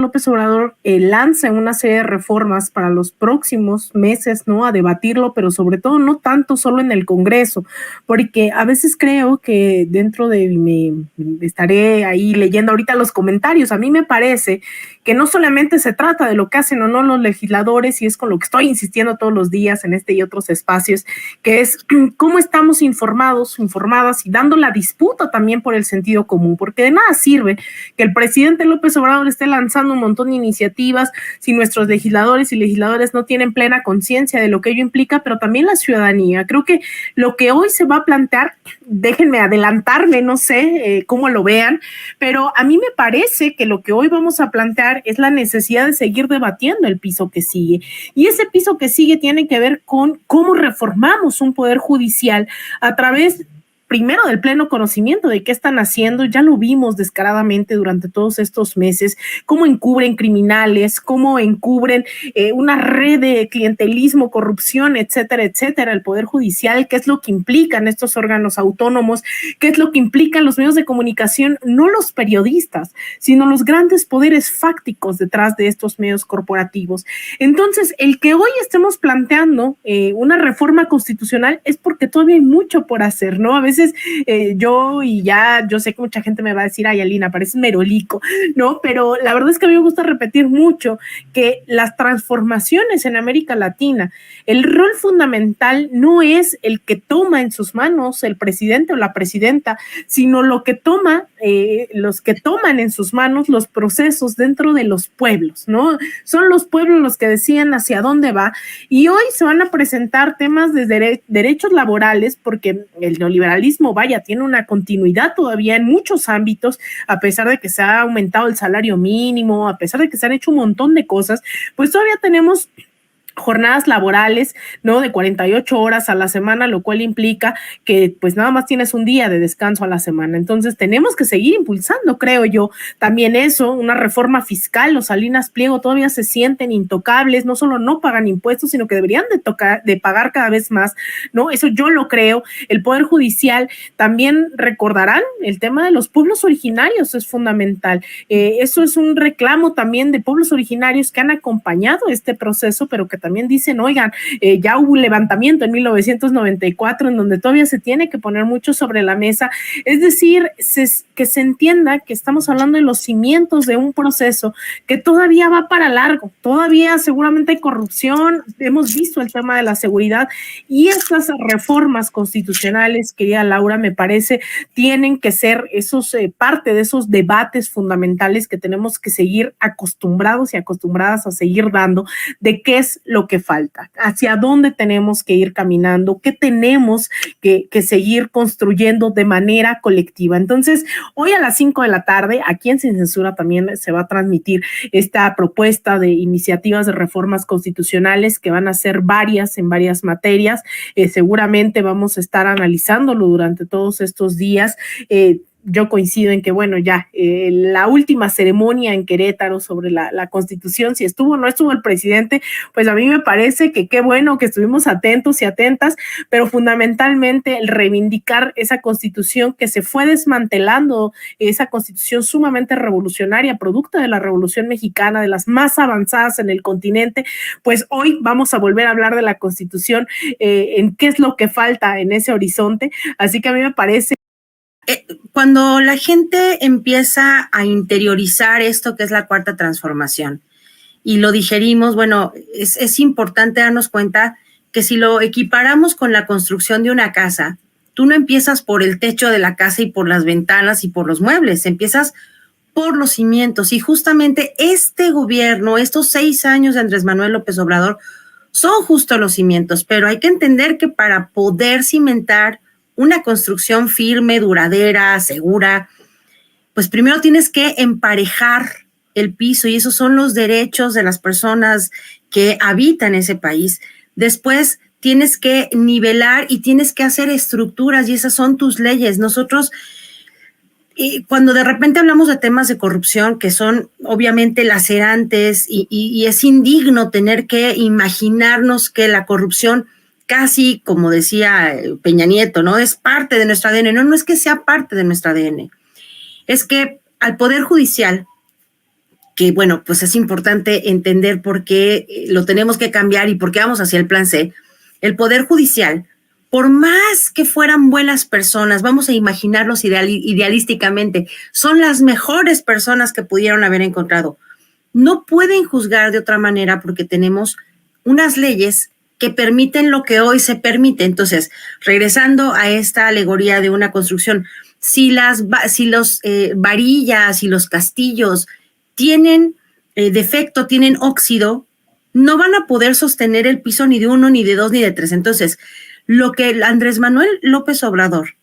López Obrador lanza una serie de reformas para los próximos meses, ¿no? A debatirlo, pero sobre todo no tanto solo en el Congreso, porque a veces creo que dentro de, me estaré ahí leyendo ahorita los comentarios, a mí me parece que no solamente se trata de lo que hacen o no los legisladores, y es con lo que estoy insistiendo todos los días en este y otros espacios, que es cómo estamos informados, informadas y dando la disputa también por el sentido común, porque de nada sirve que el presidente López Obrador esté lanzando un montón de iniciativas si nuestros legisladores y legisladoras no tienen plena conciencia de lo que ello implica, pero también la ciudadanía. Creo que lo que hoy se va a plantear, déjenme adelantarme, no sé cómo lo vean, pero a mí me parece que lo que hoy vamos a plantear es la necesidad de seguir debatiendo el piso que sigue. Y ese piso que sigue tiene que ver con cómo reformamos un poder judicial a través primero del pleno conocimiento de qué están haciendo. Ya lo vimos descaradamente durante todos estos meses, cómo encubren criminales, cómo encubren una red de clientelismo, corrupción, etcétera, etcétera, el Poder Judicial, qué es lo que implican estos órganos autónomos, qué es lo que implican los medios de comunicación, no los periodistas, sino los grandes poderes fácticos detrás de estos medios corporativos. Entonces, el que hoy estemos planteando una reforma constitucional es porque todavía hay mucho por hacer, ¿no? A veces yo sé que mucha gente me va a decir, ay, Alina, pareces merolico, ¿no? Pero la verdad es que a mí me gusta repetir mucho que las transformaciones en América Latina, el rol fundamental no es el que toma en sus manos el presidente o la presidenta, sino lo que toma, los que toman en sus manos los procesos dentro de los pueblos, ¿no? Son los pueblos los que deciden hacia dónde va, y hoy se van a presentar temas de derechos laborales, porque el neoliberalismo, vaya, tiene una continuidad todavía en muchos ámbitos, a pesar de que se ha aumentado el salario mínimo, a pesar de que se han hecho un montón de cosas, pues todavía tenemos jornadas laborales, ¿no? De 48 horas a la semana, lo cual implica que pues nada más tienes un día de descanso a la semana. Entonces tenemos que seguir impulsando, creo yo, también eso, una reforma fiscal. Los Salinas Pliego todavía se sienten intocables, no solo no pagan impuestos, sino que deberían de pagar cada vez más, ¿no? Eso yo lo creo. El Poder Judicial, también recordarán, el tema de los pueblos originarios es fundamental. Eso es un reclamo también de pueblos originarios que han acompañado este proceso, pero que también dicen, oigan, ya hubo un levantamiento en 1994 en donde todavía se tiene que poner mucho sobre la mesa. Es decir, que se entienda que estamos hablando de los cimientos de un proceso que todavía va para largo, todavía seguramente hay corrupción, hemos visto el tema de la seguridad, y estas reformas constitucionales, querida Laura, me parece, tienen que ser parte de esos debates fundamentales que tenemos que seguir acostumbrados y acostumbradas a seguir dando, de qué es lo que falta, hacia dónde tenemos que ir caminando, qué tenemos que seguir construyendo de manera colectiva. Entonces, hoy a las 5 de la tarde, aquí en Sin Censura también se va a transmitir esta propuesta de iniciativas de reformas constitucionales que van a ser varias en varias materias. Seguramente vamos a estar analizándolo durante todos estos días. Yo coincido en que, bueno, ya la última ceremonia en Querétaro sobre la Constitución, si estuvo o no estuvo el presidente, pues a mí me parece que qué bueno que estuvimos atentos y atentas, pero fundamentalmente el reivindicar esa Constitución que se fue desmantelando, esa Constitución sumamente revolucionaria, producto de la Revolución Mexicana, de las más avanzadas en el continente. Pues hoy vamos a volver a hablar de la Constitución, en qué es lo que falta en ese horizonte. Así que a mí me parece cuando la gente empieza a interiorizar esto que es la cuarta transformación y lo digerimos, bueno, es importante darnos cuenta que si lo equiparamos con la construcción de una casa, tú no empiezas por el techo de la casa y por las ventanas y por los muebles, empiezas por los cimientos. Y justamente este gobierno, estos 6 años de Andrés Manuel López Obrador, son justo los cimientos, pero hay que entender que para poder cimentar una construcción firme, duradera, segura, pues primero tienes que emparejar el piso, y esos son los derechos de las personas que habitan ese país. Después tienes que nivelar y tienes que hacer estructuras, y esas son tus leyes. Nosotros, cuando de repente hablamos de temas de corrupción que son obviamente lacerantes y es indigno tener que imaginarnos que la corrupción, casi como decía Peña Nieto, ¿no? Es parte de nuestro ADN. No es que sea parte de nuestro ADN. Es que al Poder Judicial, que bueno, pues es importante entender por qué lo tenemos que cambiar y por qué vamos hacia el plan C. El Poder Judicial, por más que fueran buenas personas, vamos a imaginarlos idealísticamente, son las mejores personas que pudieron haber encontrado. No pueden juzgar de otra manera porque tenemos unas leyes que permiten lo que hoy se permite. Entonces, regresando a esta alegoría de una construcción, si los varillas y los castillos tienen defecto, tienen óxido, no van a poder sostener el piso ni de 1, ni de 2, ni de 3. Entonces, lo que Andrés Manuel López Obrador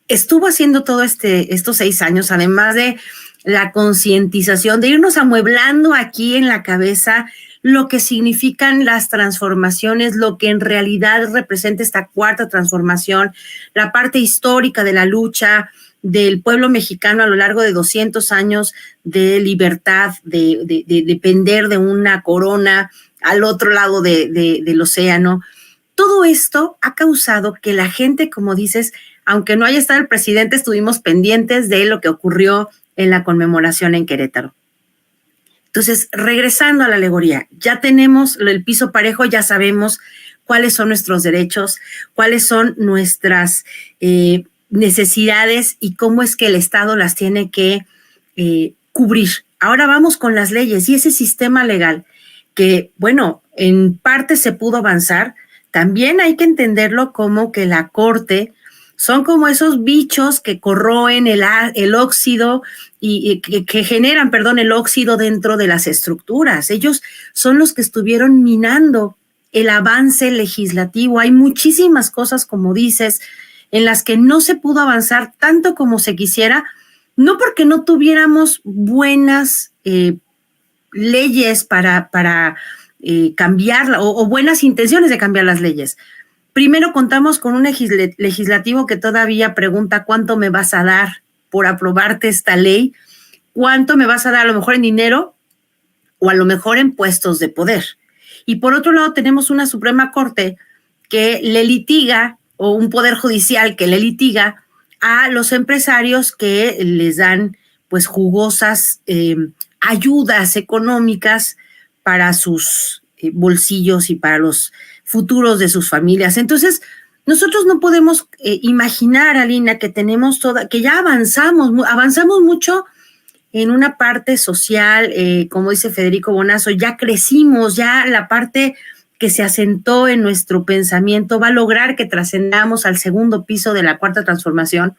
estuvo haciendo estos 6 años, además de la concientización, de irnos amueblando aquí en la cabeza lo que significan las transformaciones, lo que en realidad representa esta cuarta transformación, la parte histórica de la lucha del pueblo mexicano a lo largo de 200 años de libertad, de depender de una corona al otro lado del océano. Todo esto ha causado que la gente, como dices, aunque no haya estado el presidente, estuvimos pendientes de lo que ocurrió en la conmemoración en Querétaro. Entonces, regresando a la alegoría, ya tenemos el piso parejo, ya sabemos cuáles son nuestros derechos, cuáles son nuestras necesidades y cómo es que el Estado las tiene que cubrir. Ahora vamos con las leyes y ese sistema legal que, bueno, en parte se pudo avanzar, también hay que entenderlo como que la Corte son como esos bichos que corroen el óxido y que generan, el óxido dentro de las estructuras. Ellos son los que estuvieron minando el avance legislativo. Hay muchísimas cosas, como dices, en las que no se pudo avanzar tanto como se quisiera, no porque no tuviéramos buenas leyes para cambiarla o buenas intenciones de cambiar las leyes. Primero contamos con un legislativo que todavía pregunta cuánto me vas a dar por aprobarte esta ley, cuánto me vas a dar a lo mejor en dinero o a lo mejor en puestos de poder. Y por otro lado tenemos una Suprema Corte que le litiga, o un Poder Judicial que le litiga a los empresarios que les dan pues jugosas ayudas económicas para sus bolsillos y para los futuros de sus familias. Entonces, nosotros no podemos imaginar, Alina, que que ya avanzamos mucho en una parte social, como dice Federico Bonazo, ya crecimos, ya la parte que se asentó en nuestro pensamiento va a lograr que trascendamos al segundo piso de la cuarta transformación,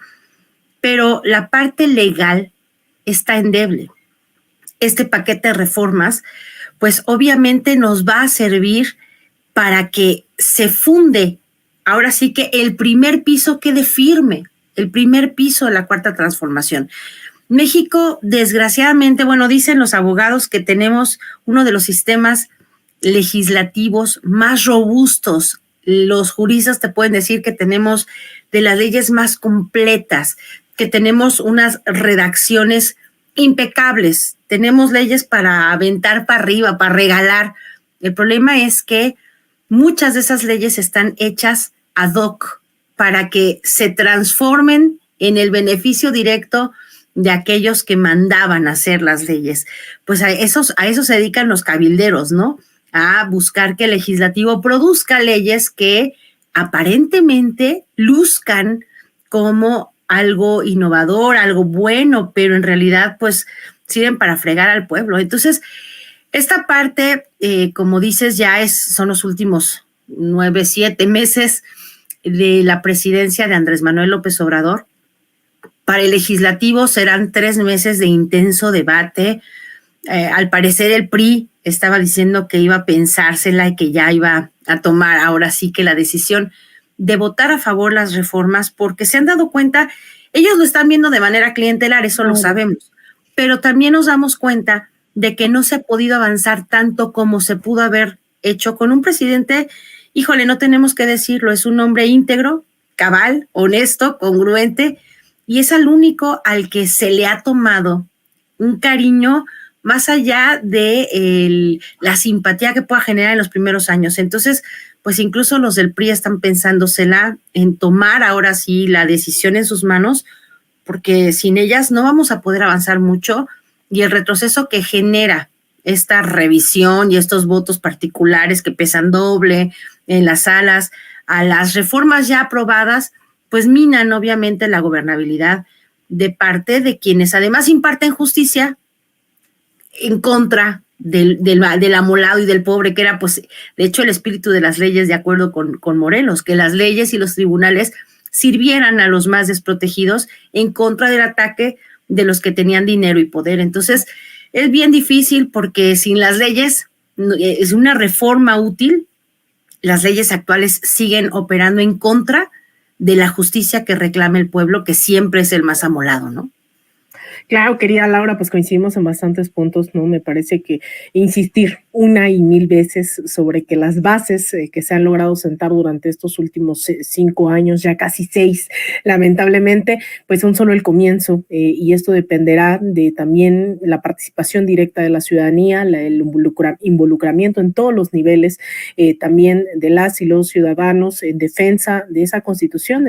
pero la parte legal está endeble. Este paquete de reformas, pues obviamente nos va a servir para que se funde, ahora sí que el primer piso quede firme, el primer piso de la cuarta transformación. México, desgraciadamente, bueno, dicen los abogados que tenemos uno de los sistemas legislativos más robustos. Los juristas te pueden decir que tenemos de las leyes más completas, que tenemos unas redacciones impecables, tenemos leyes para aventar para arriba, para regalar. El problema es que muchas de esas leyes están hechas ad hoc para que se transformen en el beneficio directo de aquellos que mandaban hacer las leyes. Pues a eso se dedican los cabilderos, ¿no? A buscar que el legislativo produzca leyes que aparentemente luzcan como algo innovador, algo bueno, pero en realidad pues sirven para fregar al pueblo. Entonces, esta parte, como dices, son los últimos 9, 7 meses de la presidencia de Andrés Manuel López Obrador. Para el legislativo serán 3 meses de intenso debate. Al parecer el PRI estaba diciendo que iba a pensársela y que ya iba a tomar ahora sí que la decisión de votar a favor las reformas, porque se han dado cuenta, ellos lo están viendo de manera clientelar, eso lo sabemos, pero también nos damos cuenta de que no se ha podido avanzar tanto como se pudo haber hecho con un presidente, híjole, no tenemos que decirlo, es un hombre íntegro, cabal, honesto, congruente, y es al único al que se le ha tomado un cariño más allá de la simpatía que pueda generar en los primeros años. Entonces, pues incluso los del PRI están pensándosela en tomar ahora sí la decisión en sus manos, porque sin ellas no vamos a poder avanzar mucho y el retroceso que genera esta revisión y estos votos particulares que pesan doble en las salas a las reformas ya aprobadas, pues minan obviamente la gobernabilidad de parte de quienes además imparten justicia en contra del amolado y del pobre, que era pues de hecho el espíritu de las leyes, de acuerdo con Morelos, que las leyes y los tribunales sirvieran a los más desprotegidos en contra del ataque de los que tenían dinero y poder. Entonces es bien difícil porque sin las leyes es una reforma útil. Las leyes actuales siguen operando en contra de la justicia que reclama el pueblo, que siempre es el más amolado, ¿no? Claro, querida Laura, pues coincidimos en bastantes puntos, ¿no? Me parece que insistir una y mil veces sobre que las bases que se han logrado sentar durante estos últimos 5 años, ya casi 6, lamentablemente, pues son solo el comienzo, y esto dependerá de también la participación directa de la ciudadanía, el involucramiento en todos los niveles, también de las y los ciudadanos en defensa de esa Constitución.